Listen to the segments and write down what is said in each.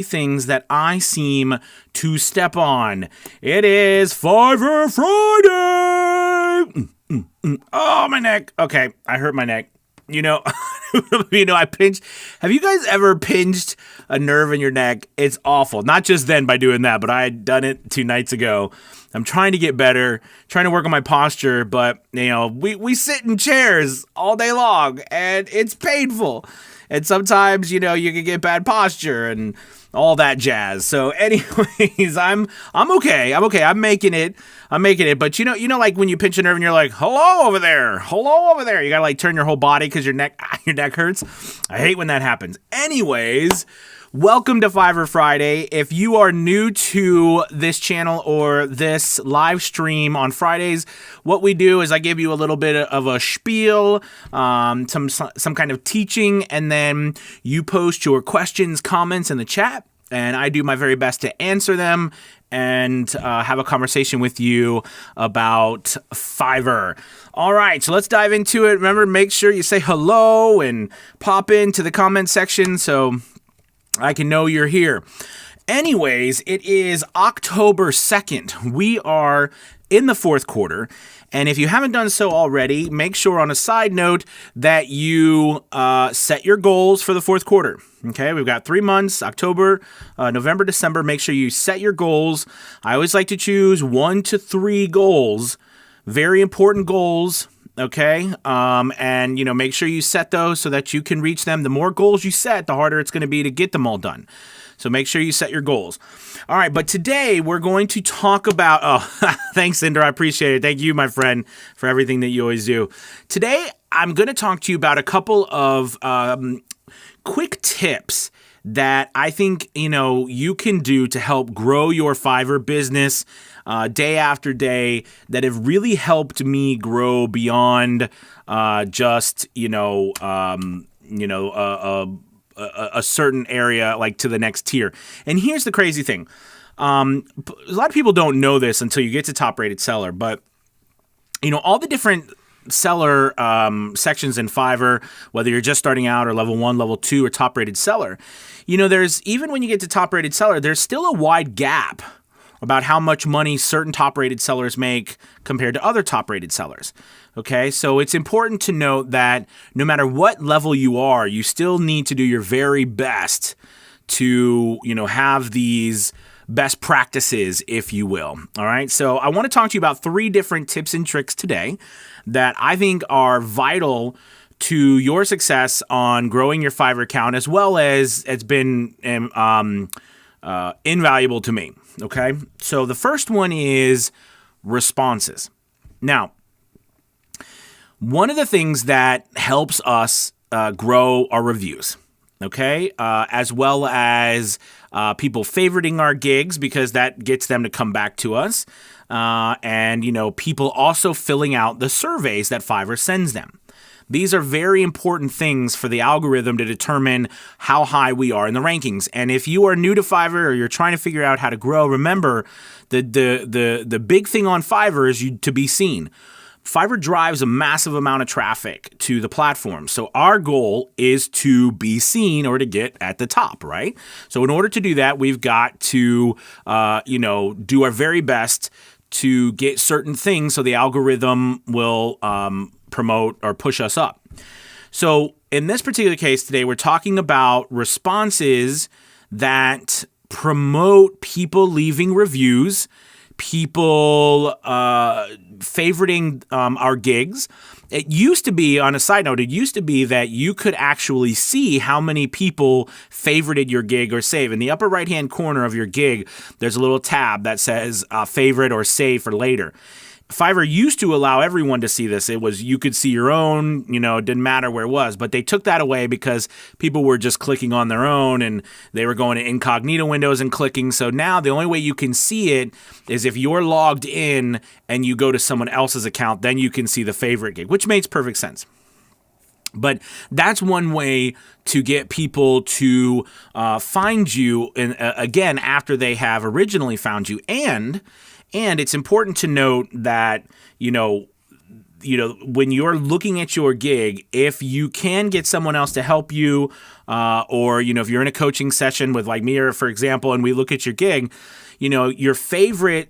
things that I seem to step on. It is Fiverr Friday. Oh, my neck. Okay, I hurt my neck. I pinched. Have you guys ever pinched a nerve in your neck? It's awful. Not just then by doing that, but I had done it 2 nights ago. I'm trying to get better, trying to work on my posture, but we sit in chairs all day long and it's painful. And sometimes, you can get bad posture and all that jazz. So anyways, I'm okay. I'm making it. But like when you pinch a nerve and you're like, hello over there. You gotta like turn your whole body because your neck hurts. I hate when that happens. Anyways, welcome to Fiverr Friday. If you are new to this channel or this live stream on Fridays, what we do is I give you a little bit of a spiel, some kind of teaching, and then you post your questions, comments in the chat, and I do my very best to answer them and have a conversation with you about Fiverr. All right, so let's dive into it. Remember, make sure you say hello and pop into the comment section so I can know you're here. Anyways, it is October 2nd. We are in the fourth quarter. And if you haven't done so already, make sure on a side note that you set your goals for the fourth quarter. Okay, we've got 3 months, October, November, December. Make sure you set your goals. I always like to choose 1 to 3 goals, very important goals. Okay. And make sure you set those so that you can reach them. The more goals you set, the harder it's going to be to get them all done. So make sure you set your goals. All right. But today we're going to talk about, thanks, Cinder. I appreciate it. Thank you, my friend, for everything that you always do. Today, I'm going to talk to you about a couple of quick tips that I think, you can do to help grow your Fiverr business day after day that have really helped me grow beyond just, a certain area, like to the next tier. And here's the crazy thing. A lot of people don't know this until you get to top rated seller, but all the different seller sections in Fiverr, whether you're just starting out or level 1, level 2, or top rated seller, there's, even when you get to top rated seller, there's still a wide gap about how much money certain top-rated sellers make compared to other top-rated sellers. Okay, so it's important to note that no matter what level you are, you still need to do your very best to, have these best practices, if you will. All right, so I want to talk to you about 3 different tips and tricks today that I think are vital to your success on growing your Fiverr account, as well as it's been invaluable to me. Okay, so the first one is responses. Now, one of the things that helps us grow our reviews, okay, as well as people favoriting our gigs because that gets them to come back to us, and people also filling out the surveys that Fiverr sends them. These are very important things for the algorithm to determine how high we are in the rankings. And if you are new to Fiverr or you're trying to figure out how to grow, remember the big thing on Fiverr is to be seen. Fiverr drives a massive amount of traffic to the platform. So our goal is to be seen or to get at the top, right? So in order to do that, we've got to, do our very best to get certain things so the algorithm will promote or push us up. So in this particular case today, we're talking about responses that promote people leaving reviews, people favoriting our gigs. It used to be, on a side note, that you could actually see how many people favorited your gig or save. In the upper right-hand corner of your gig, there's a little tab that says favorite or save for later. Fiverr used to allow everyone to see this. It was, you could see your own, it didn't matter where it was, but they took that away because people were just clicking on their own and they were going to incognito windows and clicking. So now the only way you can see it is if you're logged in and you go to someone else's account, then you can see the favorite gig, which makes perfect sense. But that's one way to get people to find you, again, after they have originally found you. And it's important to note that, when you're looking at your gig, if you can get someone else to help you, or, if you're in a coaching session with like me, or for example, and we look at your gig, your favorite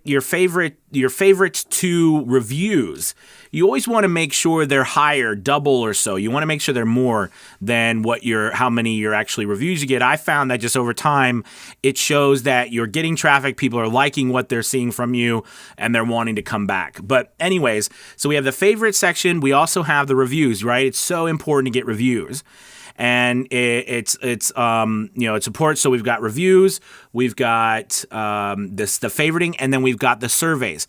two reviews, you always want to make sure they're higher, double or so. You want to make sure they're more than how many your actually reviews you get. I found that just over time, it shows that you're getting traffic. People are liking what they're seeing from you and they're wanting to come back. But anyways, so we have the favorite section. We also have the reviews, right? It's so important to get reviews. And it's important. So we've got reviews, we've got the favoriting, and then we've got the surveys.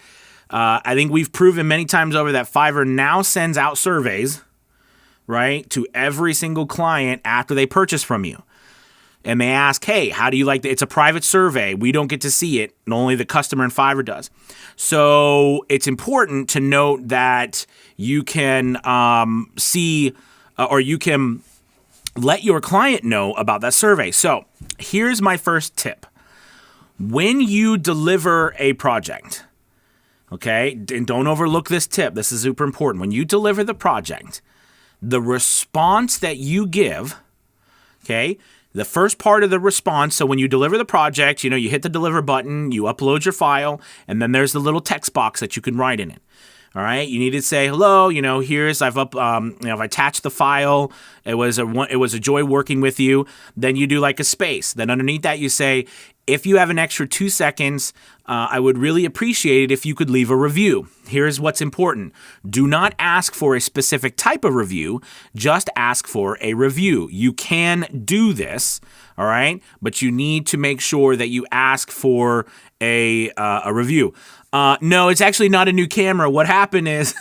I think we've proven many times over that Fiverr now sends out surveys, right, to every single client after they purchase from you. And they ask, hey, how do you like it? It's a private survey. We don't get to see it. And only the customer in Fiverr does. So it's important to note that you can see or you can let your client know about that survey. So here's my first tip. When you deliver a project, okay, and don't overlook this tip. This is super important. When you deliver the project, the response that you give, okay, the first part of the response, so when you deliver the project, you hit the deliver button, you upload your file, and then there's the little text box that you can write in it. All right, you need to say hello. I've attached the file. It was a joy working with you. Then you do like a space. Then underneath that you say, if you have an extra 2 seconds, I would really appreciate it if you could leave a review. Here's what's important: do not ask for a specific type of review. Just ask for a review. You can do this, all right, but you need to make sure that you ask for a review. No, it's actually not a new camera. What happened is,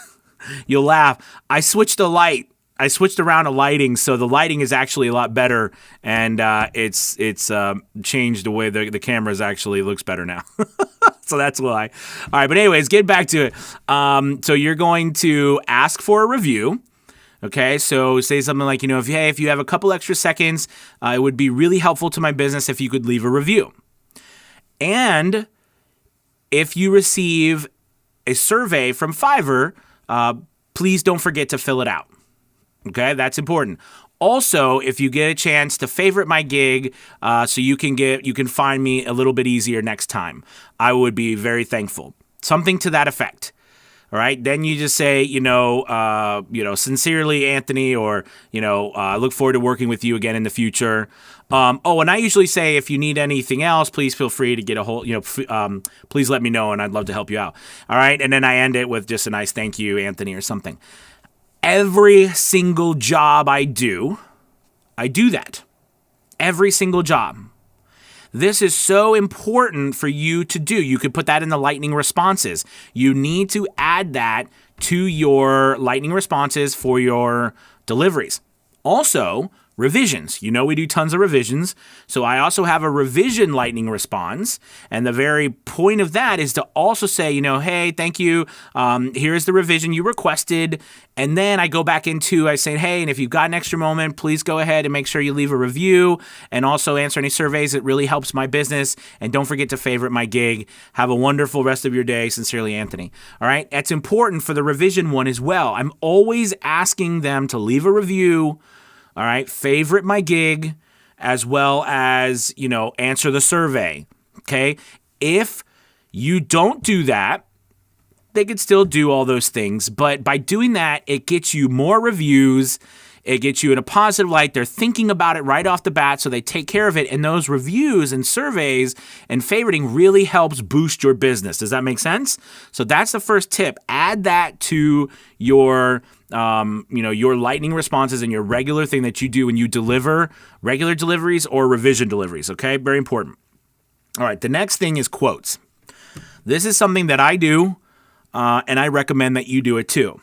you'll laugh, I switched the light. I switched around the lighting, so the lighting is actually a lot better, and it's changed the way the camera actually looks better now. So that's why. All right, but anyways, get back to it. So you're going to ask for a review. Okay, so say something like, if you have a couple extra seconds, it would be really helpful to my business if you could leave a review. And if you receive a survey from Fiverr, please don't forget to fill it out. Okay, that's important. Also, if you get a chance to favorite my gig, so you can find me a little bit easier next time, I would be very thankful. Something to that effect. All right. Then you just say, sincerely, Anthony, or, I look forward to working with you again in the future. And I usually say, if you need anything else, please feel free to get a hold, please let me know and I'd love to help you out. All right. And then I end it with just a nice thank you, Anthony, or something. Every single job I do that. Every single job. This is so important for you to do. You could put that in the lightning responses. You need to add that to your lightning responses for your deliveries. Also, revisions. We do tons of revisions. So I also have a revision lightning response. And the very point of that is to also say, hey, thank you. Here's the revision you requested. And then I go back I say, hey, and if you've got an extra moment, please go ahead and make sure you leave a review and also answer any surveys. It really helps my business. And don't forget to favorite my gig. Have a wonderful rest of your day. Sincerely, Anthony. All right. That's important for the revision one as well. I'm always asking them to leave a review. All right, favorite my gig, as well as, answer the survey, okay? If you don't do that, they could still do all those things, but by doing that, it gets you more reviews, it gets you in a positive light. They're thinking about it right off the bat, so they take care of it, and those reviews and surveys and favoriting really helps boost your business. Does that make sense? So that's the first tip. Add that to your your lightning responses and your regular thing that you do when you deliver regular deliveries or revision deliveries. Okay, very important. All right, the next thing is quotes. This is something that I do, and I recommend that you do it too.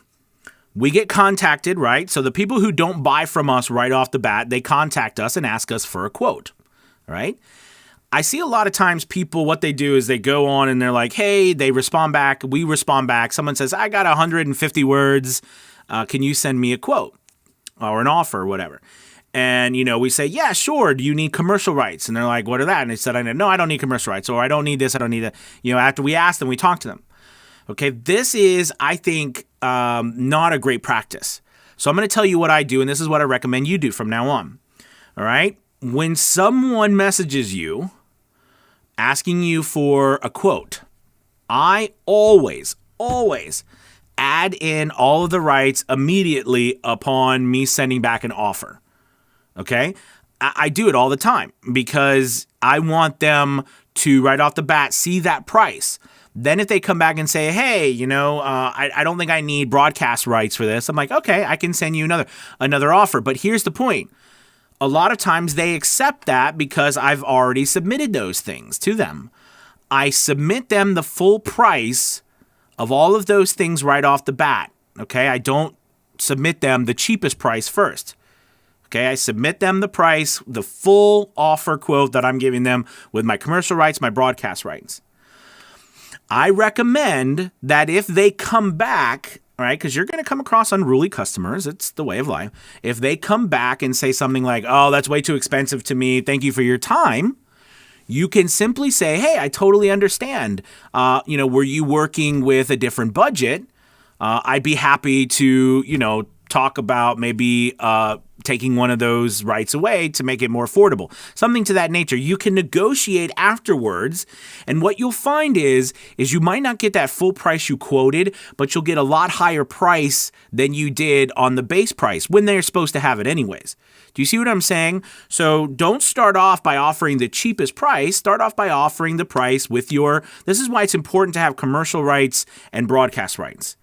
We get contacted, right? So the people who don't buy from us right off the bat, they contact us and ask us for a quote, right? I see a lot of times people, what they do is they go on and they're like, hey, they respond back. We respond back. Someone says, I got 150 words. Can you send me a quote or an offer or whatever? And, we say, yeah, sure. Do you need commercial rights? And they're like, what are that? And they said, no, I don't need commercial rights, or I don't need this. I don't need that. After we ask them, we talk to them. Okay, this is, I think, not a great practice. So I'm going to tell you what I do, and this is what I recommend you do from now on. All right? When someone messages you asking you for a quote, I always add in all of the rights immediately upon me sending back an offer. Okay? I do it all the time because I want them to, right off the bat, see that price. Then if they come back and say, hey, I don't think I need broadcast rights for this, I'm like, okay, I can send you another offer. But here's the point. A lot of times they accept that because I've already submitted those things to them. I submit them the full price of all of those things right off the bat. Okay, I don't submit them the cheapest price first. Okay, I submit them the price, the full offer quote that I'm giving them with my commercial rights, my broadcast rights. I recommend that if they come back, right, because you're going to come across unruly customers, it's the way of life. If they come back and say something like, oh, that's way too expensive to me, thank you for your time, you can simply say, hey, I totally understand. Were you working with a different budget? I'd be happy to, talk about maybe taking one of those rights away to make it more affordable. Something to that nature. You can negotiate afterwards, and what you'll find is you might not get that full price you quoted, but you'll get a lot higher price than you did on the base price when they're supposed to have it anyways. Do you see what I'm saying? So don't start off by offering the cheapest price. Start off by offering the price with this is why it's important to have commercial rights and broadcast rights.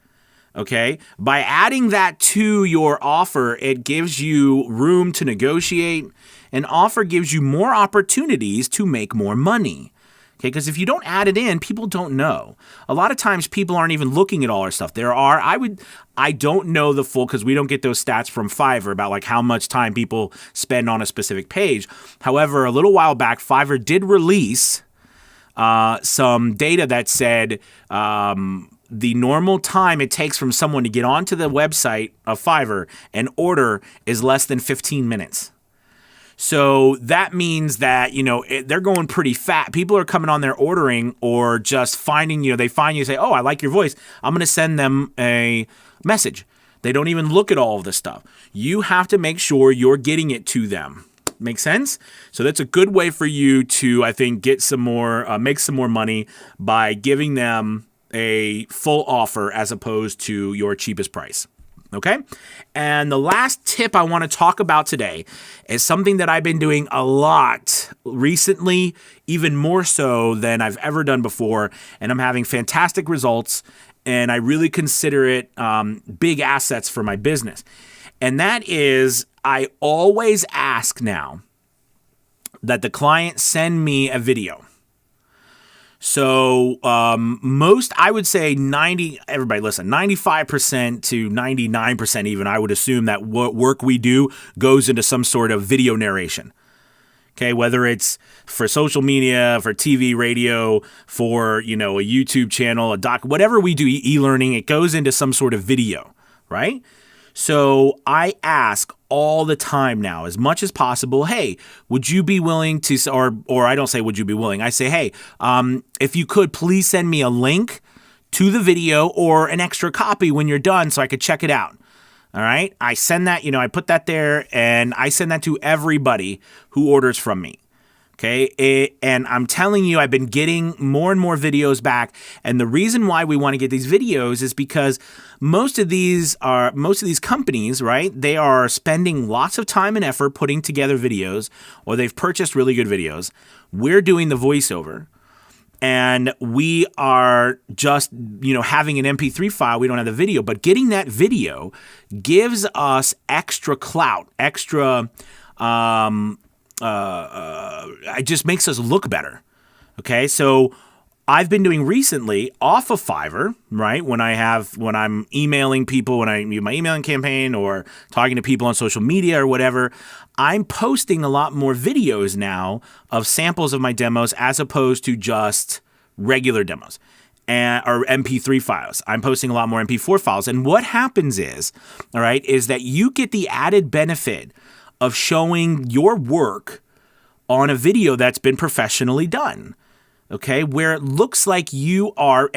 Okay, by adding that to your offer, it gives you room to negotiate. An offer gives you more opportunities to make more money. Okay, because if you don't add it in, people don't know. A lot of times people aren't even looking at all our stuff. I don't know the full, because we don't get those stats from Fiverr about like how much time people spend on a specific page. However, a little while back, Fiverr did release some data that said the normal time it takes from someone to get onto the website of Fiverr and order is less than 15 minutes. So that means that, they're going pretty fast. People are coming on there ordering or just finding, they find you and say, oh, I like your voice. I'm going to send them a message. They don't even look at all of this stuff. You have to make sure you're getting it to them. Make sense? So that's a good way for you to, I think, get some more, make some more money by giving them a full offer as opposed to your cheapest price. Okay? And the last tip I want to talk about today is something that I've been doing a lot recently, even more so than I've ever done before, and I'm having fantastic results, and I really consider it big assets for my business. And that is, I always ask now that the client send me a video. So I would say 95% to 99% even, I would assume that what work we do goes into some sort of video narration. Okay, whether it's for social media, for TV, radio, for, a YouTube channel, a doc, whatever we do, e-learning, it goes into some sort of video, right? So I ask all the time now, as much as possible, hey, would you be willing to, or I don't say, would you be willing? I say, hey, if you could, please send me a link to the video or an extra copy when you're done so I could check it out. All right. I send that, I put that there, and I send that to everybody who orders from me. Okay. And I'm telling you, I've been getting more and more videos back. And the reason why we want to get these videos is because most of these companies, right, they are spending lots of time and effort putting together videos, or they've purchased really good videos. We're doing the voiceover. And we are just, having an MP3 file. We don't have the video, but getting that video gives us extra clout, extra, it just makes us look better. Okay. So I've been doing recently off of Fiverr, right? When I'm emailing people, when I do my emailing campaign or talking to people on social media or whatever, I'm posting a lot more videos now of samples of my demos as opposed to just regular demos or MP3 files. I'm posting a lot more MP4 files. And what happens is that you get the added benefit of showing your work on a video that's been professionally done. Okay, where it looks like you are,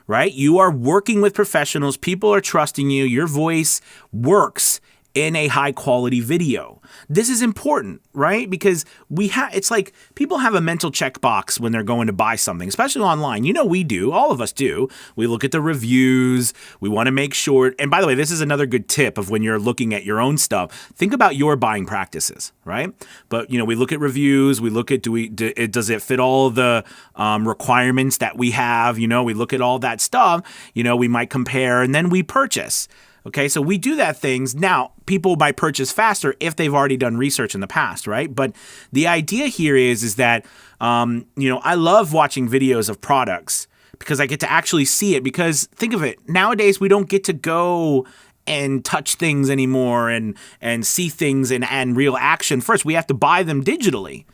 right? You are working with professionals. People are trusting you. Your voice works in a high quality video. This is important, right? Because it's like people have a mental checkbox when they're going to buy something, especially online. You know, we do, all of us do. We look at the reviews. We want to make sure. And by the way, this is another good tip of when you're looking at your own stuff. Think about your buying practices, right? But, you know, we look at reviews. We look at, does it fit all the requirements that we have? You know, we look at all that stuff. You know, we might compare and then we purchase. Okay, so we do that things. Now, people might purchase faster if they've already done research in the past, right? But the idea here is that, you know, I love watching videos of products because I get to actually see it. Because think of it, nowadays we don't get to go and touch things anymore and see things and real action first. We have to buy them digitally.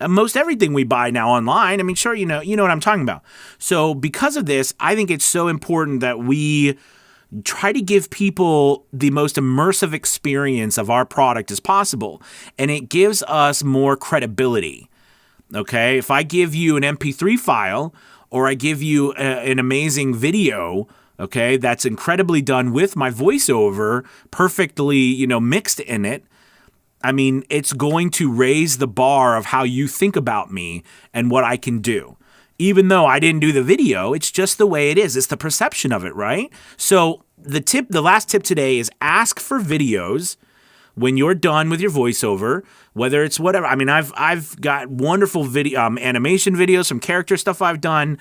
Most everything we buy now online. I mean, sure, you know what I'm talking about. So because of this, I think it's so important that we try to give people the most immersive experience of our product as possible. And it gives us more credibility. Okay? If I give you an MP3 file or I give you an amazing video, okay, that's incredibly done with my voiceover, perfectly, you know, mixed in it, I mean, it's going to raise the bar of how you think about me and what I can do. Even though I didn't do the video, it's just the way it is. It's the perception of it, right? So the last tip today is ask for videos when you're done with your voiceover, whether it's whatever. I mean, I've got wonderful video, animation videos, some character stuff I've done,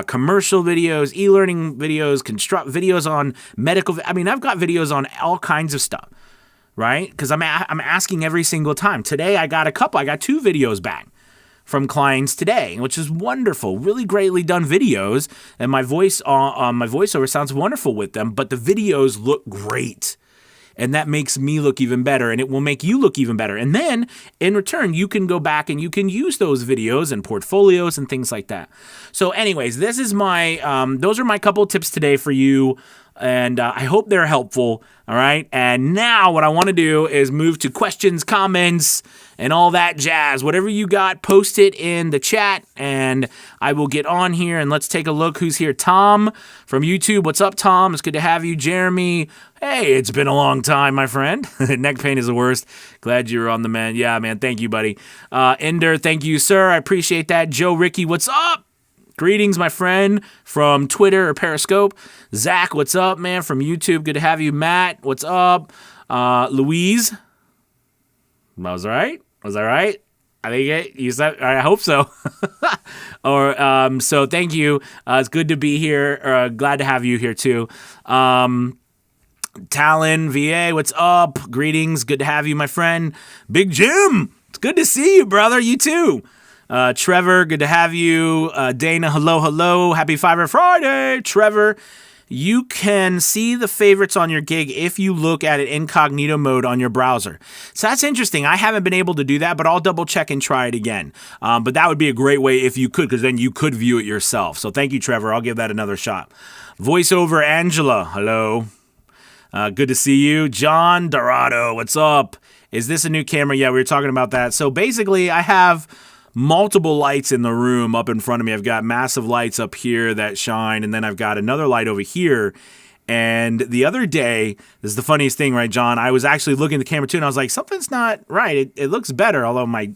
commercial videos, e-learning videos, construct videos on medical. I mean, I've got videos on all kinds of stuff, right? Because I'm asking every single time. Today I got 2 videos back from clients today, which is wonderful. Really greatly done videos, and my voiceover sounds wonderful with them, but the videos look great. And that makes me look even better, and it will make you look even better. And then, in return, you can go back and you can use those videos and portfolios and things like that. So anyways, this is those are my couple of tips today for you. And I hope they're helpful, all right? And now what I want to do is move to questions, comments, and all that jazz. Whatever you got, post it in the chat, and I will get on here, and let's take a look who's here. Tom from YouTube. What's up, Tom? It's good to have you. Jeremy. Hey, it's been a long time, my friend. Neck pain is the worst. Glad you're on the mend. Yeah, man. Thank you, buddy. Ender, thank you, sir. I appreciate that. Joe Ricky, what's up? Greetings, my friend, from Twitter or Periscope. Zach, what's up, man, from YouTube? Good to have you. Matt, what's up? Louise. Was I right? I think you said, I hope so. So thank you. It's good to be here. Glad to have you here, too. Talon, VA, what's up? Greetings. Good to have you, my friend. Big Jim, it's good to see you, brother. You, too. Trevor, good to have you. Dana, hello. Happy Fiverr Friday. Trevor, you can see the favorites on your gig if you look at it incognito mode on your browser. So that's interesting. I haven't been able to do that, but I'll double check and try it again. But that would be a great way if you could, because then you could view it yourself. So thank you, Trevor. I'll give that another shot. Voiceover Angela, hello. Good to see you. John Dorado, what's up? Is this a new camera? Yeah, we were talking about that. So basically, I have multiple lights in the room up in front of me. I've got massive lights up here that shine, and then I've got another light over here. And the other day, this is the funniest thing, right, John? I was actually looking at the camera too, and I was like, something's not right. It looks better, although I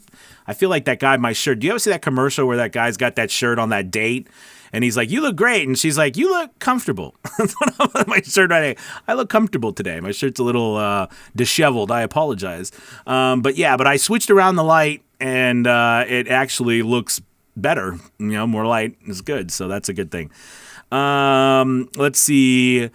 feel like that guy, my shirt. Do you ever see that commercial where that guy's got that shirt on that date? And he's like, you look great. And she's like, you look comfortable. That's what I'm on my shirt right now. I look comfortable today. My shirt's a little disheveled. I apologize. But I switched around the light, and it actually looks better. You know, more light is good. So that's a good thing. Let's see.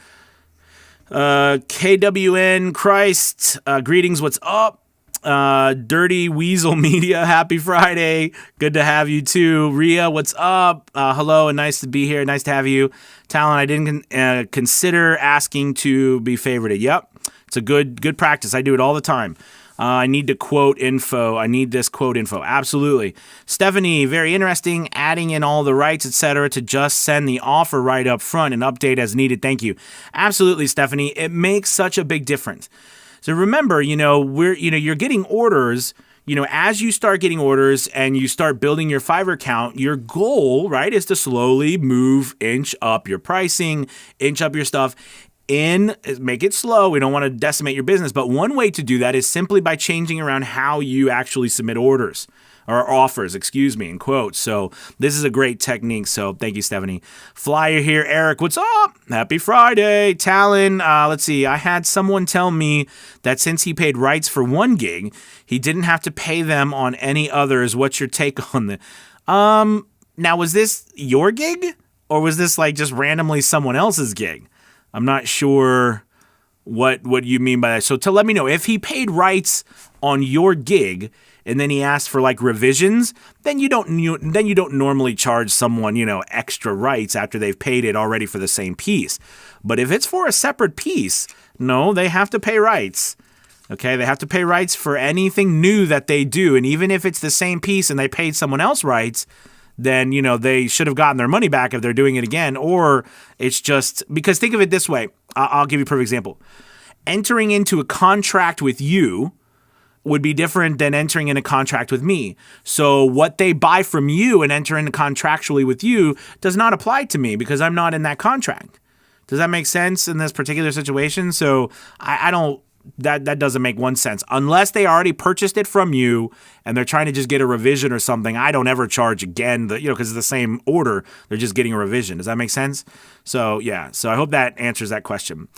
KWN Christ, greetings. What's up? Dirty Weasel Media, happy Friday. Good to have you too. Ria, what's up? Hello, and nice to be here. Nice to have you. Talon, I didn't consider asking to be favorited. Yep, it's a good practice. I do it all the time. I need to quote info. I need this quote info. Absolutely. Stephanie, very interesting. Adding in all the rights, etc., to just send the offer right up front and update as needed. Thank you. Absolutely, Stephanie. It makes such a big difference. So remember, you're getting orders, as you start getting orders and you start building your Fiverr account, your goal, right, is to slowly inch up your pricing, inch up your stuff. Make it slow. We don't want to decimate your business. But one way to do that is simply by changing around how you actually submit orders. Or offers, in quotes. So this is a great technique. So thank you, Stephanie. Flyer here. Eric, what's up? Happy Friday. Talon, let's see. I had someone tell me that since he paid rights for one gig, he didn't have to pay them on any others. What's your take on this? Now, was this your gig? Or was this like just randomly someone else's gig? I'm not sure what you mean by that. So let me know. If he paid rights on your gig, and then he asked for like revisions, then you don't normally charge someone, extra rights after they've paid it already for the same piece. But if it's for a separate piece, no, they have to pay rights. Okay, they have to pay rights for anything new that they do. And even if it's the same piece and they paid someone else rights, then, they should have gotten their money back if they're doing it again. Or it's just, because think of it this way. I'll give you a perfect example. Entering into a contract with you would be different than entering in a contract with me. So what they buy from you and enter into contractually with you does not apply to me because I'm not in that contract. Does that make sense in this particular situation? So I don't, that doesn't make one sense. Unless they already purchased it from you and they're trying to just get a revision or something, I don't ever charge again, because it's the same order. They're just getting a revision. Does that make sense? So yeah, so I hope that answers that question.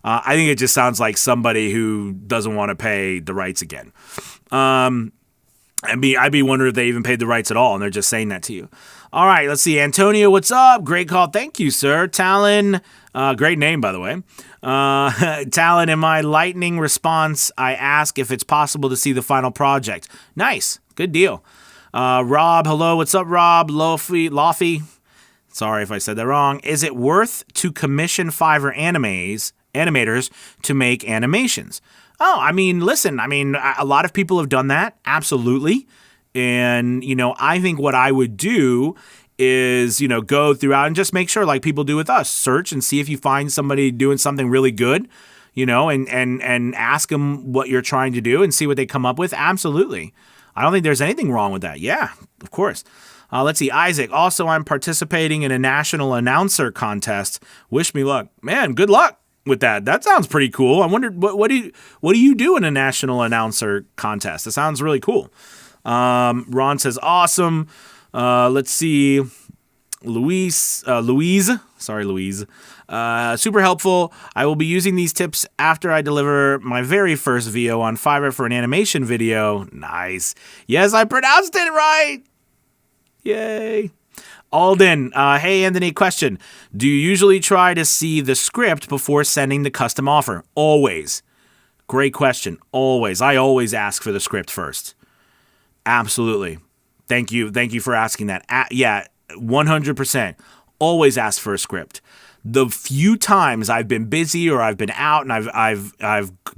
I think it just sounds like somebody who doesn't want to pay the rights again. I'd be wondering if they even paid the rights at all, and they're just saying that to you. All right, let's see. Antonio, what's up? Great call. Thank you, sir. Talon, great name, by the way. Talon, in my lightning response, I ask if it's possible to see the final project. Nice. Good deal. Rob, hello. What's up, Rob? Lofty. Sorry if I said that wrong. Is it worth to commission Fiverr animators to make animations? Oh, listen, a lot of people have done that. Absolutely. And, I think what I would do is, go throughout and just make sure, like people do with us, search and see if you find somebody doing something really good, and ask them what you're trying to do and see what they come up with. Absolutely. I don't think there's anything wrong with that. Yeah, of course. Let's see. Isaac. Also, I'm participating in a national announcer contest. Wish me luck. Man, good luck with that. That sounds pretty cool. I wondered what do you do in a national announcer contest? It sounds really cool. Ron says awesome. Let's see. Louise. Super helpful. I will be using these tips after I deliver my very first VO on Fiverr for an animation video. Nice. Yes, I pronounced it right. Yay. Alden, hey Anthony, question. Do you usually try to see the script before sending the custom offer? Always. Great question. Always. I always ask for the script first. Absolutely. Thank you for asking that. Yeah, 100%. Always ask for a script. The few times I've been busy or I've been out and I've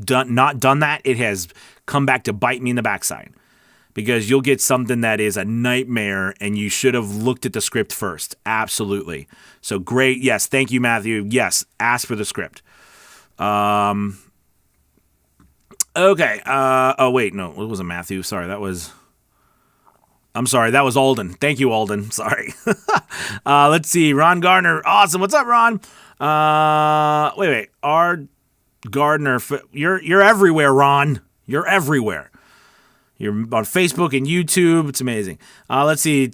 not done that, it has come back to bite me in the backside. Because you'll get something that is a nightmare and you should have looked at the script first. Absolutely. So great. Yes. Thank you, Matthew. Yes. Ask for the script. Okay. Oh, wait. No, it wasn't Matthew. Sorry. That was Alden. Thank you, Alden. Sorry. Let's see. Ron Gardner. Awesome. What's up, Ron? Wait. R. Gardner. You're everywhere, Ron. You're everywhere. You're on Facebook and YouTube. It's amazing. Let's see.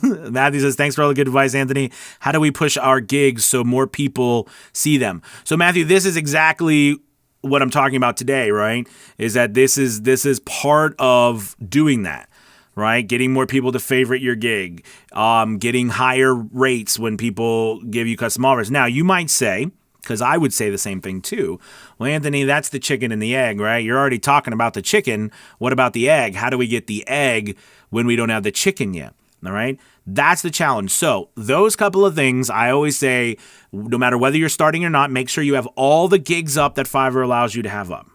Matthew says, thanks for all the good advice, Anthony. How do we push our gigs so more people see them? So, Matthew, this is exactly what I'm talking about today, right? Is that this is part of doing that, right? Getting more people to favorite your gig, getting higher rates when people give you custom offers. Now, you might say, because I would say the same thing too. Well, Anthony, that's the chicken and the egg, right? You're already talking about the chicken. What about the egg? How do we get the egg when we don't have the chicken yet? All right? That's the challenge. So those couple of things, I always say, no matter whether you're starting or not, make sure you have all the gigs up that Fiverr allows you to have up.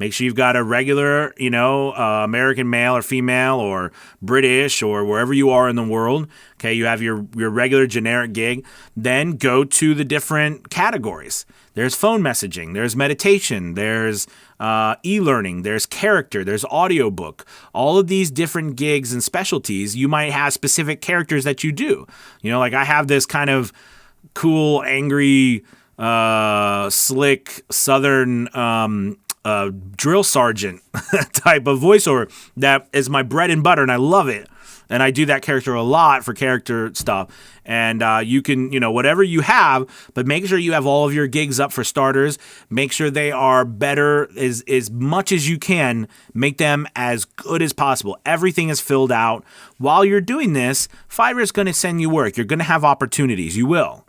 Make sure you've got a regular, American male or female or British or wherever you are in the world. Okay, you have your regular generic gig. Then go to the different categories. There's phone messaging, there's meditation, there's e-learning, there's character, there's audiobook. All of these different gigs and specialties, you might have specific characters that you do. Like I have this kind of cool, angry, slick, southern drill sergeant type of voiceover that is my bread and butter, and I love it. And I do that character a lot for character stuff. And you can, whatever you have, but make sure you have all of your gigs up for starters. Make sure they are better as much as you can. Make them as good as possible. Everything is filled out. While you're doing this, Fiverr is going to send you work. You're going to have opportunities. You will.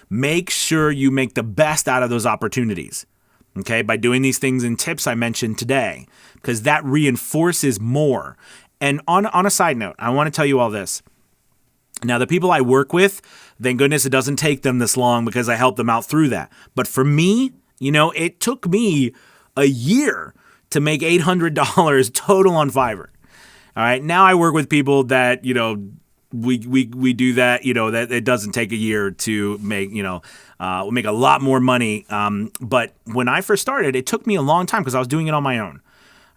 Make sure you make the best out of those opportunities. Okay, by doing these things and tips I mentioned today, because that reinforces more. And on a side note, I want to tell you all this. Now, the people I work with, thank goodness it doesn't take them this long because I help them out through that. But for me, it took me a year to make $800 total on Fiverr. All right, now I work with people that, we do that, that it doesn't take a year to make, we'll make a lot more money. But when I first started, it took me a long time because I was doing it on my own.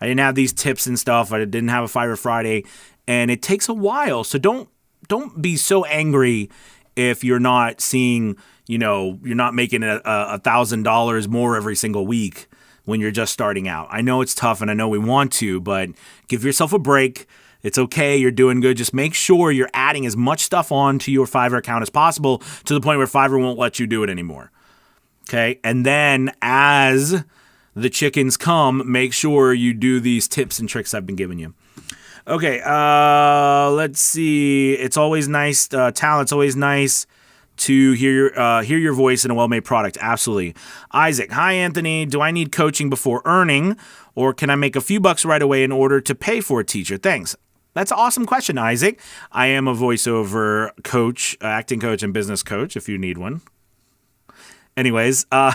I didn't have these tips and stuff. I didn't have a Fiverr Friday, and it takes a while. So don't be so angry if you're not seeing, you're not making $1,000 more every single week when you're just starting out. I know it's tough, and I know we want to, but give yourself a break. It's okay. You're doing good. Just make sure you're adding as much stuff on to your Fiverr account as possible to the point where Fiverr won't let you do it anymore. Okay. And then as the chickens come, make sure you do these tips and tricks I've been giving you. Okay. Let's see. It's always nice. Talent's always nice to hear your voice in a well-made product. Absolutely. Isaac. Hi, Anthony. Do I need coaching before earning, or can I make a few bucks right away in order to pay for a teacher? Thanks. That's an awesome question, Isaac. I am a voiceover coach, acting coach, and business coach if you need one. Anyways, all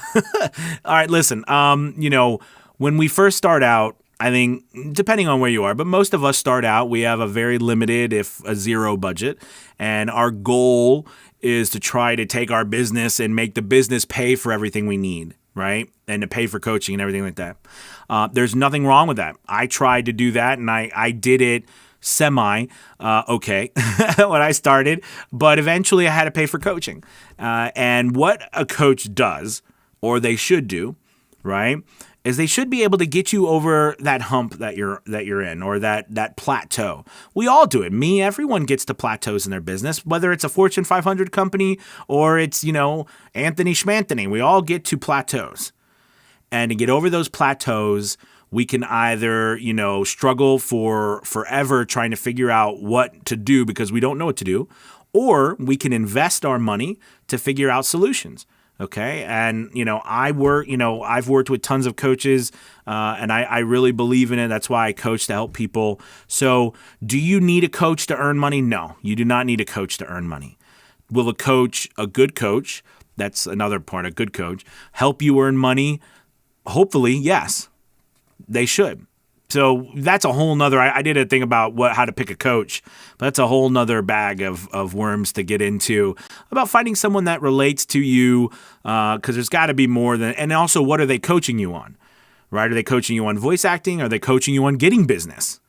right, listen, when we first start out, I think, depending on where you are, but most of us start out, we have a very limited, if a zero budget, and our goal is to try to take our business and make the business pay for everything we need, right? And to pay for coaching and everything like that. There's nothing wrong with that. I tried to do that, and I did it okay when I started, but eventually I had to pay for coaching. And what a coach does, or they should do, right, is they should be able to get you over that hump that you're in, or that plateau. We all do it. Everyone gets to plateaus in their business, whether it's a Fortune 500 company or it's, Anthony Schmanthony. We all get to plateaus. And to get over those plateaus, we can either, struggle for forever trying to figure out what to do because we don't know what to do, or we can invest our money to figure out solutions. Okay. And, I've worked with tons of coaches, and I really believe in it. That's why I coach to help people. So do you need a coach to earn money? No, you do not need a coach to earn money. Will a good coach, that's another part, a good coach, help you earn money? Hopefully, yes. They should. So that's a whole nother, I did a thing about how to pick a coach, but that's a whole nother bag of worms to get into about finding someone that relates to you, because there's got to be more than, and also what are they coaching you on, right? Are they coaching you on voice acting? Are they coaching you on getting business?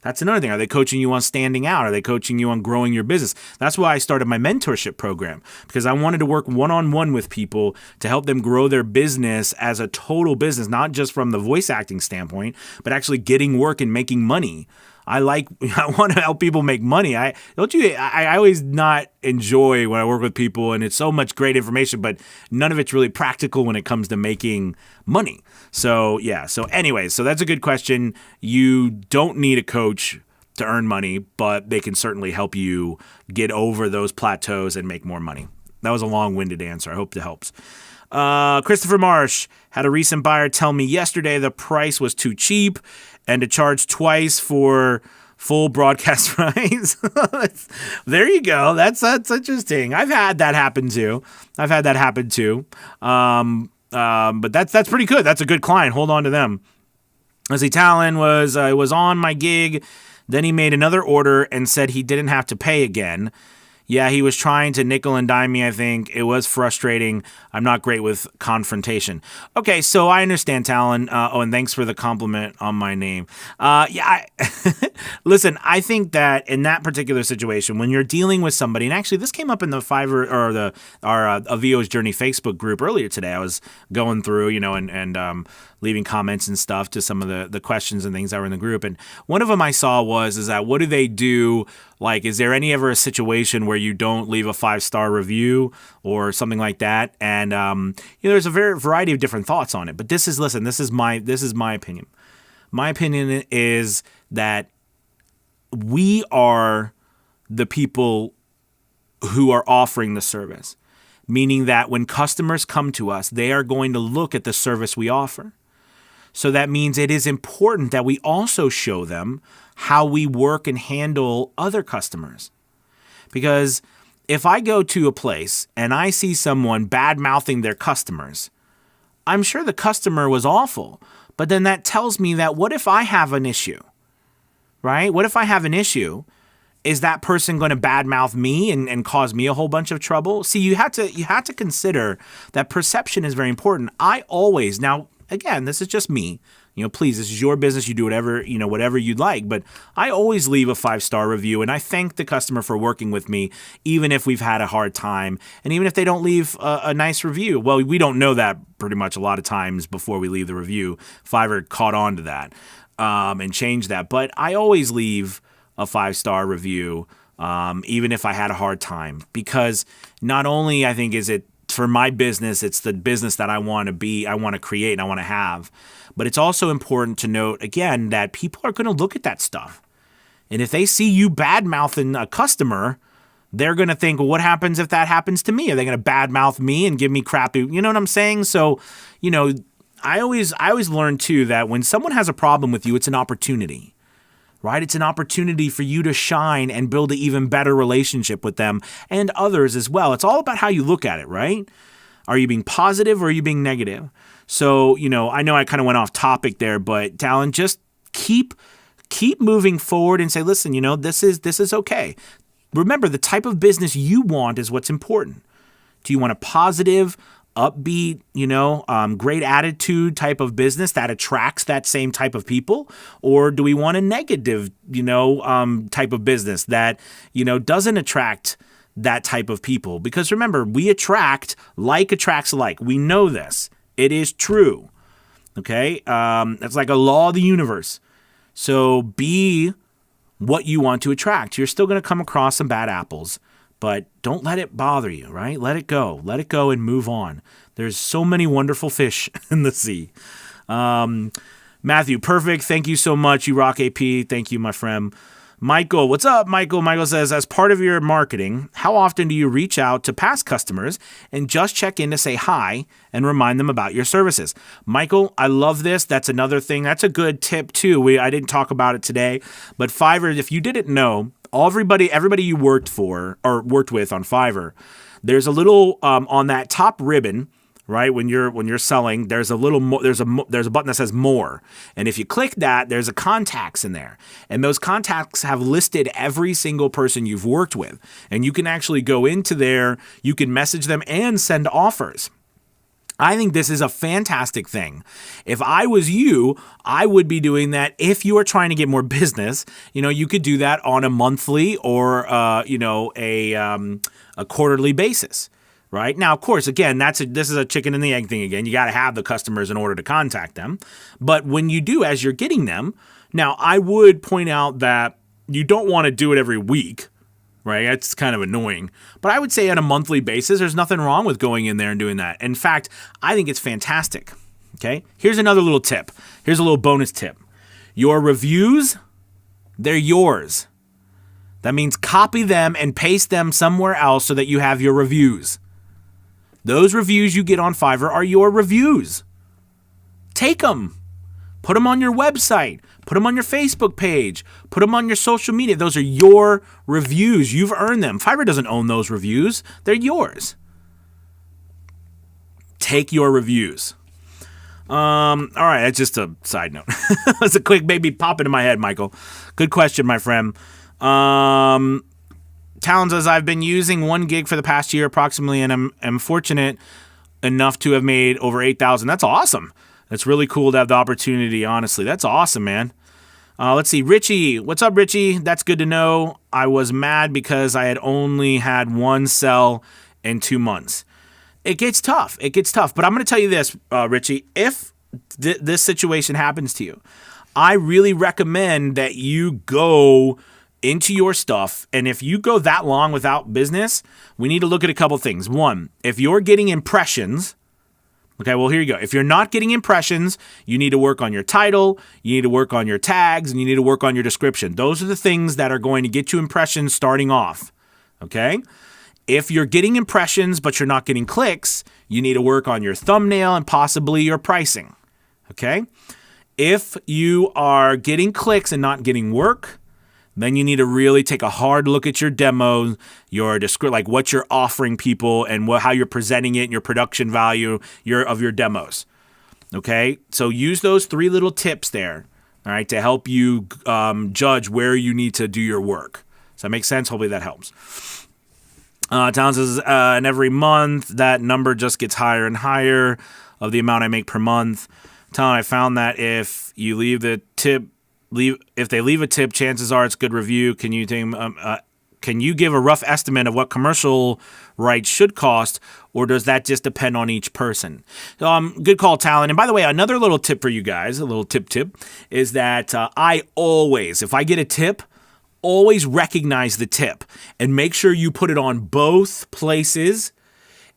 That's another thing. Are they coaching you on standing out? Are they coaching you on growing your business? That's why I started my mentorship program, because I wanted to work one-on-one with people to help them grow their business as a total business, not just from the voice acting standpoint, but actually getting work and making money. I want to help people make money. I always not enjoy when I work with people, and it's so much great information, but none of it's really practical when it comes to making money. So yeah. So anyways, so that's a good question. You don't need a coach to earn money, but they can certainly help you get over those plateaus and make more money. That was a long-winded answer. I hope it helps. Christopher Marsh had a recent buyer tell me yesterday the price was too cheap and to charge twice for full broadcast price. There you go. That's interesting. I've had that happen too. But that's pretty good. That's a good client. Hold on to them. Let's see, Talon was on my gig. Then he made another order and said he didn't have to pay again. Yeah, he was trying to nickel and dime me, I think. It was frustrating. I'm not great with confrontation. Okay, so I understand, Talon. And thanks for the compliment on my name. Listen, I think that in that particular situation, when you're dealing with somebody, and actually this came up in the Fiverr or our VO's Journey Facebook group earlier today. I was going through, and leaving comments and stuff to some of the questions and things that were in the group. And one of them I saw is that what do they do? Like, is there ever a situation where you don't leave a 5-star review or something like that? And there's a variety of different thoughts on it. But this is my opinion. My opinion is that we are the people who are offering the service, meaning that when customers come to us, they are going to look at the service we offer. So that means it is important that we also show them how we work and handle other customers. Because if I go to a place and I see someone bad-mouthing their customers, I'm sure the customer was awful. But then that tells me that what if I have an issue, right? What if I have an issue? Is that person going to badmouth me and cause me a whole bunch of trouble? See, you had to consider that perception is very important. I always, now, again, this is just me. Please, this is your business. You do whatever you'd like. But I always leave a 5-star review, and I thank the customer for working with me, even if we've had a hard time, and even if they don't leave a nice review. Well, we don't know that pretty much a lot of times before we leave the review. Fiverr caught on to that and changed that. But I always leave a 5-star review, even if I had a hard time, because not only I think is it for my business, it's the business that I want to create, and I want to have. But it's also important to note, again, that people are going to look at that stuff. And if they see you bad-mouthing a customer, they're going to think, well, what happens if that happens to me? Are they going to bad-mouth me and give me crappy, you know what I'm saying? So, I always learn, too, that when someone has a problem with you, it's an opportunity. Right? It's an opportunity for you to shine and build an even better relationship with them and others as well. It's all about how you look at it, right? Are you being positive or are you being negative? So, I know I kind of went off topic there, but Talon, just keep moving forward and say, listen, this is okay. Remember, the type of business you want is what's important. Do you want a positive, upbeat, great attitude type of business that attracts that same type of people? Or do we want a negative, type of business that, doesn't attract that type of people? Because remember, we attracts like. We know this. It is true. Okay? It's like a law of the universe. So be what you want to attract. You're still going to come across some bad apples, but don't let it bother you, right? Let it go. Let it go and move on. There's so many wonderful fish in the sea. Matthew, perfect. Thank you so much. You rock, AP. Thank you, my friend. Michael, what's up, Michael? Michael says, as part of your marketing, how often do you reach out to past customers and just check in to say hi and remind them about your services? Michael, I love this. That's another thing. That's a good tip, too. I didn't talk about it today, but Fiverr, if you didn't know, everybody you worked for or worked with on Fiverr, there's a little on that top ribbon, right? When you're selling, there's a button that says more. And if you click that, there's a contacts in there. And those contacts have listed every single person you've worked with. And you can actually go into there, you can message them and send offers. I think this is a fantastic thing. If I was you, I would be doing that. If you are trying to get more business, you could do that on a monthly or a quarterly basis. Right? Now, of course, again, this is a chicken and the egg thing again. You got to have the customers in order to contact them. But when you do, as you're getting them, now I would point out that you don't want to do it every week, right? That's kind of annoying. But I would say on a monthly basis, there's nothing wrong with going in there and doing that. In fact, I think it's fantastic. Okay? Here's another little tip. Here's a little bonus tip. Your reviews, they're yours. That means copy them and paste them somewhere else so that you have your reviews. Those reviews you get on Fiverr are your reviews. Take them. Put them on your website. Put them on your Facebook page. Put them on your social media. Those are your reviews. You've earned them. Fiverr doesn't own those reviews. They're yours. Take your reviews. All right, that's just a side note. That's a quick maybe pop into my head, Michael. Good question, my friend. Talon says, I've been using 1 gig for the past year approximately, and I'm fortunate enough to have made over 8,000. That's awesome. That's really cool to have the opportunity, honestly. That's awesome, man. Let's see. Richie. What's up, Richie? That's good to know. I was mad because I had only had 1 sell in 2 months. It gets tough. But I'm going to tell you this, Richie. If this situation happens to you, I really recommend that you go into your stuff. And if you go that long without business, we need to look at a couple things. One, if you're getting impressions, okay, well, here you go. If you're not getting impressions, you need to work on your title, you need to work on your tags, and you need to work on your description. Those are the things that are going to get you impressions starting off, okay? If you're getting impressions but you're not getting clicks, you need to work on your thumbnail and possibly your pricing, okay? If you are getting clicks and not getting work, then you need to really take a hard look at your demo, your like what you're offering people and how you're presenting it and your production value of your demos. Okay? So use those 3 little tips there, all right, to help you judge where you need to do your work. Does that make sense? Hopefully that helps. Town says, and every month that number just gets higher and higher of the amount I make per month. Town, I found that if you leave the tip, if they leave a tip, chances are it's good review. Can you give a rough estimate of what commercial rights should cost, or does that just depend on each person? Good call, Talon. And by the way, another little tip for you guys, a little tip, is that I always, if I get a tip, always recognize the tip and make sure you put it on both places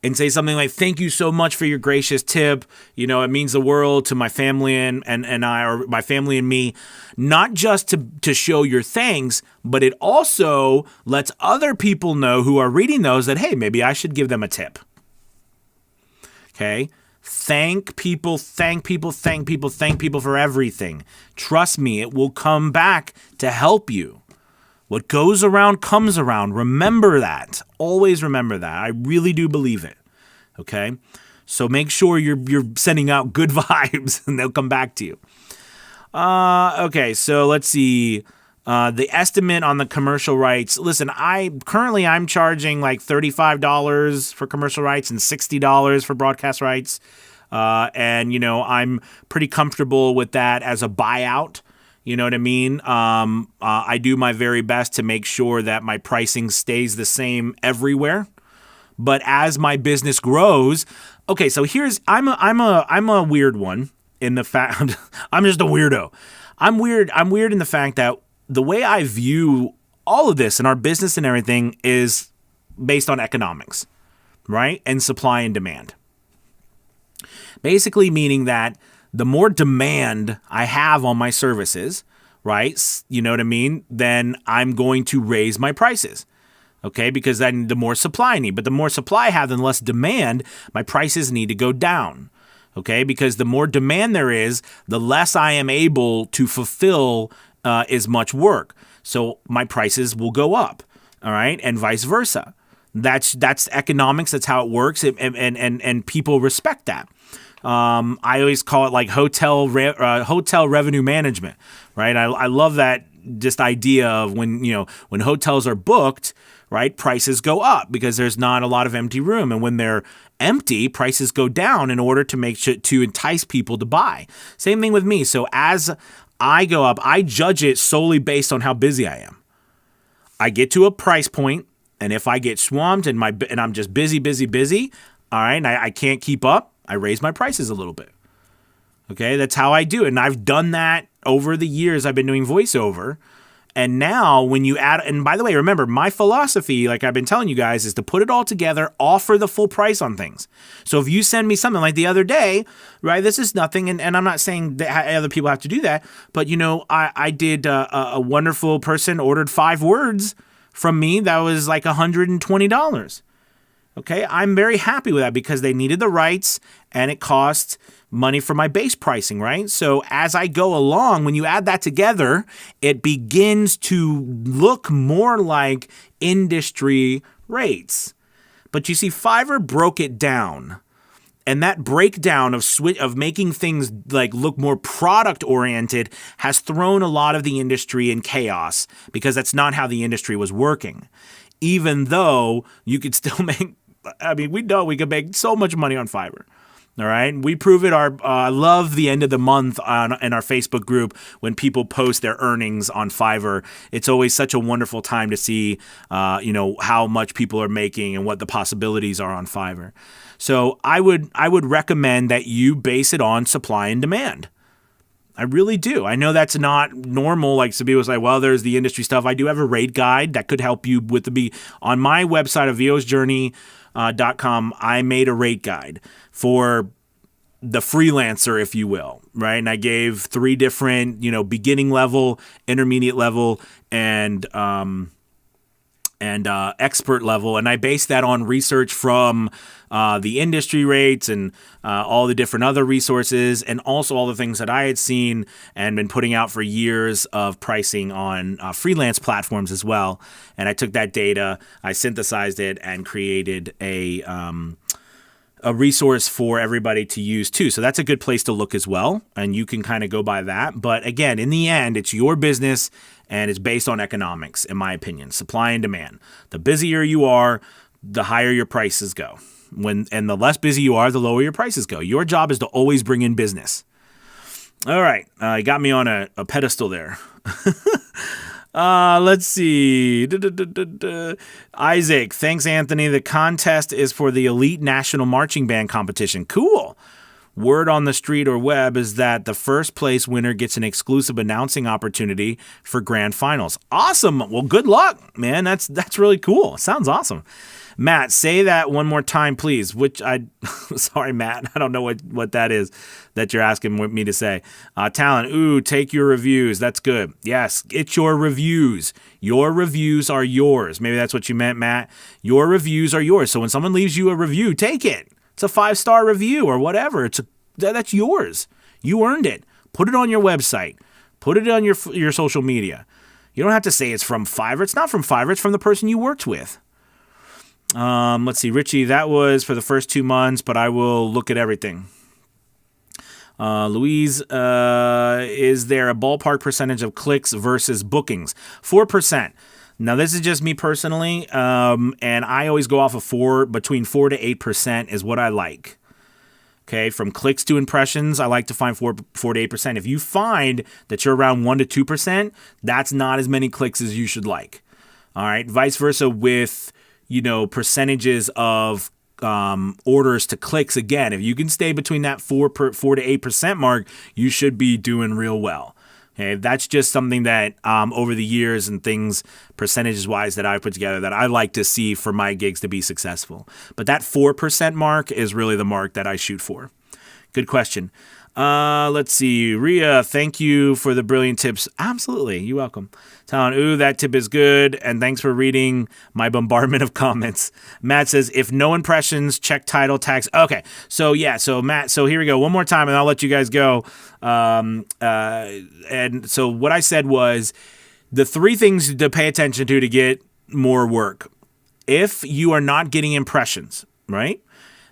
and say something like, thank you so much for your gracious tip. You know, it means the world to my family and I, or my family and me, not just to show your thanks, but it also lets other people know who are reading those that, hey, maybe I should give them a tip. Okay? Thank people for everything. Trust me, it will come back to help you. What goes around comes around. Remember that. Always remember that. I really do believe it. Okay? So make sure you're sending out good vibes and they'll come back to you. Okay, so let's see. The estimate on the commercial rights. Listen, I'm charging like $35 for commercial rights and $60 for broadcast rights. And, you know, I'm pretty comfortable with that as a buyout. You know what I mean? I do my very best to make sure that my pricing stays the same everywhere. But as my business grows, okay, so I'm a weird one in the fact I'm just a weirdo. I'm weird in the fact that the way I view all of this in our business and everything is based on economics, right? And supply and demand. Basically meaning that the more demand I have on my services, right? You know what I mean? Then I'm going to raise my prices. Okay, because then the more supply I need. But the more supply I have, then less demand, my prices need to go down. Okay, because the more demand there is, the less I am able to fulfill as much work. So my prices will go up. All right, and vice versa. That's economics. That's how it works, and people respect that. I always call it like hotel revenue management, right? I love that just idea of when hotels are booked, right? Prices go up because there's not a lot of empty room, and when they're empty, prices go down in order to make sure to entice people to buy. Same thing with me. So as I go up, I judge it solely based on how busy I am. I get to a price point, and if I get swamped and I'm just busy, all right, and I can't keep up, I raise my prices a little bit. Okay, that's how I do it. And I've done that over the years I've been doing voiceover. And now when you add, and by the way, remember, my philosophy, like I've been telling you guys, is to put it all together, offer the full price on things. So if you send me something like the other day, right, this is nothing, and I'm not saying that other people have to do that, but I did a wonderful person ordered 5 words from me that was like $120. Okay, I'm very happy with that because they needed the rights and it cost money for my base pricing, right? So as I go along, when you add that together, it begins to look more like industry rates. But you see, Fiverr broke it down And that breakdown of making things like look more product oriented has thrown a lot of the industry in chaos, because that's not how the industry was working. Even though you could still make, I mean, we know we could make so much money on Fiverr. All right. We prove it. I love the end of the month in our Facebook group when people post their earnings on Fiverr. It's always such a wonderful time to see, how much people are making and what the possibilities are on Fiverr. So I would recommend that you base it on supply and demand. I really do. I know that's not normal. Like some people say, well, there's the industry stuff. I do have a rate guide that could help you with on my website of VOsJourney.com. I made a rate guide for the freelancer, if you will, right? And I gave 3 different, beginning level, intermediate level, and expert level. And I based that on research from the industry rates and all the different other resources, and also all the things that I had seen and been putting out for years of pricing on freelance platforms as well. And I took that data, I synthesized it, and created a resource for everybody to use too. So that's a good place to look as well. And you can kind of go by that. But again, in the end, it's your business and it's based on economics, in my opinion, supply and demand. The busier you are, the higher your prices go. And the less busy you are, the lower your prices go. Your job is to always bring in business. All right. You got me on a pedestal there. Let's see. Isaac, thanks, Anthony. The contest is for the Elite National Marching Band competition. Cool. Word on the street or web is that the first place winner gets an exclusive announcing opportunity for grand finals. Awesome. Well, good luck, man. That's really cool. Sounds awesome. Matt, say that one more time, please. Sorry, Matt. I don't know what that is that you're asking me to say. Talent, take your reviews. That's good. Yes, it's your reviews. Your reviews are yours. Maybe that's what you meant, Matt. Your reviews are yours. So when someone leaves you a review, take it. It's a 5-star review or whatever. That's yours. You earned it. Put it on your website. Put it on your social media. You don't have to say it's from Fiverr. It's not from Fiverr. It's from the person you worked with. Let's see, Richie, that was for the first 2 months, but I will look at everything. Louise, is there a ballpark percentage of clicks versus bookings? 4%. Now, this is just me personally, and I always go off of between 4 to 8% is what I like. Okay, from clicks to impressions, I like to find 4 to 8%. If you find that you're around 1 to 2%, that's not as many clicks as you should like. All right, vice versa with percentages of orders to clicks. Again, if you can stay between that 4 to 8% mark, you should be doing real well. Okay, that's just something that over the years and things percentages wise that I put together that I like to see for my gigs to be successful. But that 4% mark is really the mark that I shoot for. Good question. Let's see. Ria, thank you for the brilliant tips. Absolutely. You're welcome. Talent, that tip is good. And thanks for reading my bombardment of comments. Matt says, if no impressions, check title tags. Okay. So Matt, here we go. One more time and I'll let you guys go. And so what I said was the 3 things to pay attention to get more work. If you are not getting impressions, right?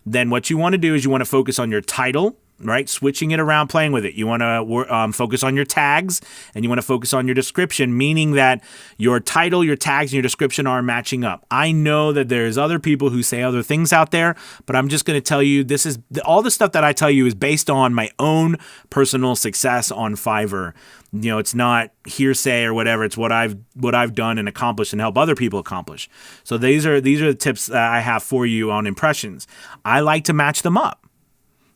Then what you want to do is you want to focus on your title, right? Switching it around, playing with it. You want to focus on your tags and you want to focus on your description, meaning that your title, your tags, and your description are matching up. I know that there's other people who say other things out there, but I'm just going to tell you this is all the stuff that I tell you is based on my own personal success on Fiverr. It's not hearsay or whatever. It's what I've done and accomplished and help other people accomplish. So these are the tips that I have for you on impressions. I like to match them up.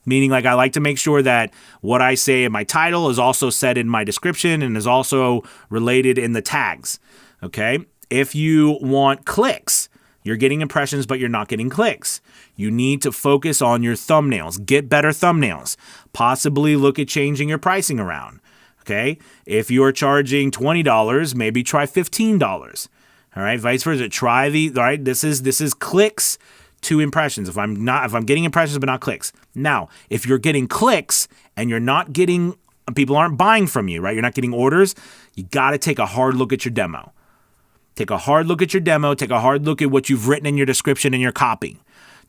Meaning, I like to make sure that what I say in my title is also said in my description and is also related in the tags. Okay? If you want clicks, you're getting impressions, but you're not getting clicks. You need to focus on your thumbnails. Get better thumbnails. Possibly look at changing your pricing around. Okay? If you're charging $20, maybe try $15. All right? Vice versa. Try all right? This is clicks to impressions. If I'm getting impressions but not clicks. Now, if you're getting clicks and you're not getting, people aren't buying from you, right? You're not getting orders. You got to take a hard look at your demo. Take a hard look at your demo. Take a hard look at what you've written in your description and your copy.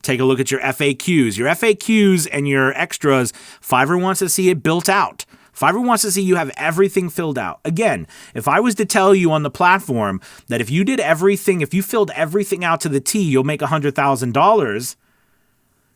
Take a look at your FAQs. Your FAQs and your extras, Fiverr wants to see it built out. Fiverr wants to see you have everything filled out. Again, if I was to tell you on the platform that if you did everything, if you filled everything out to the T, you'll make $100,000,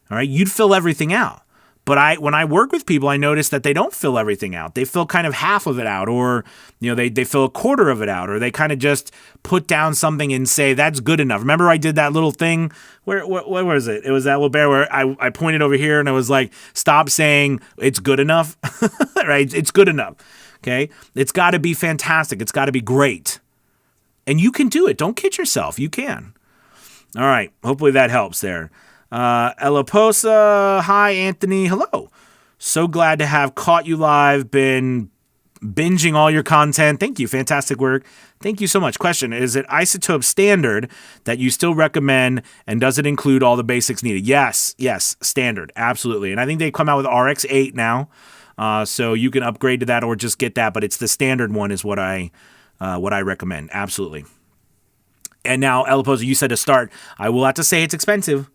all right, you'd fill everything out. But when I work with people, I notice that they don't fill everything out. They fill kind of half of it out, or they fill a quarter of it out, or they kind of just put down something and say that's good enough. Remember, I did that little thing where was it? It was that little bear where I pointed over here and I was like, stop saying it's good enough, right? It's good enough. Okay, it's got to be fantastic. It's got to be great, and you can do it. Don't kid yourself. You can. All right. Hopefully that helps there. Elaposa, hi Anthony, hello. So glad to have caught you live, been binging all your content. Thank you, fantastic work. Thank you so much. Question, is it isotope standard that you still recommend, and does it include all the basics needed? Yes, standard, absolutely. And I think they come out with RX8 now, so you can upgrade to that or just get that, but it's the standard one is what I recommend, absolutely. And now, Elaposa, you said to start, I will have to say it's expensive.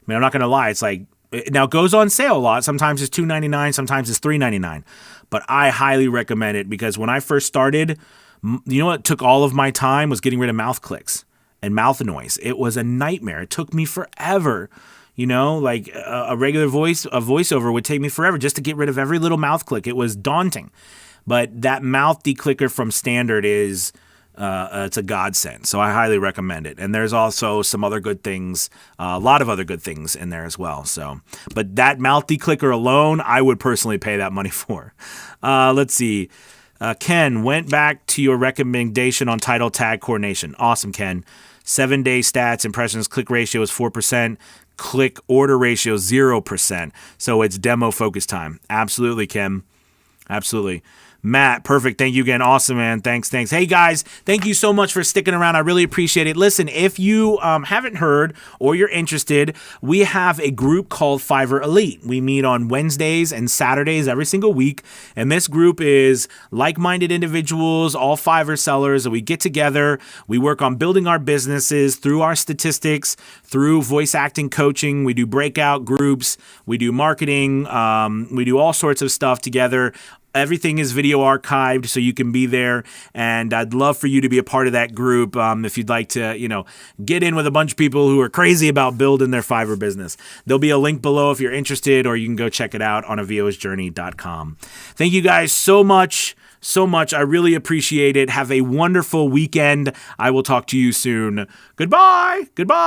I mean, I'm not going to lie. It's like, now it goes on sale a lot. Sometimes it's $2.99, sometimes it's $3.99. But I highly recommend it because when I first started, you know what took all of my time was getting rid of mouth clicks and mouth noise. It was a nightmare. It took me forever. Like a regular voiceover would take me forever just to get rid of every little mouth click. It was daunting. But that mouth declicker from standard is... it's a godsend, so I highly recommend it. And there's also some other good things, a lot of other good things in there as well. So, but that mouth declicker alone, I would personally pay that money for. Let's see. Ken, went back to your recommendation on title tag coordination. Awesome, Ken. 7-day stats, impressions, click ratio is 4%. Click order ratio 0%. So it's demo focus time. Absolutely, Ken. Absolutely. Matt, perfect. Thank you again. Awesome, man. Thanks. Hey, guys, thank you so much for sticking around. I really appreciate it. Listen, if you haven't heard or you're interested, we have a group called Fiverr Elite. We meet on Wednesdays and Saturdays every single week, and this group is like-minded individuals, all Fiverr sellers, and we get together. We work on building our businesses through our statistics, through voice acting coaching. We do breakout groups. We do marketing. We do all sorts of stuff together. Everything is video archived, so you can be there, and I'd love for you to be a part of that group if you'd like to, get in with a bunch of people who are crazy about building their Fiverr business. There'll be a link below if you're interested, or you can go check it out on aviosjourney.com. Thank you guys so much. I really appreciate it. Have a wonderful weekend. I will talk to you soon. Goodbye.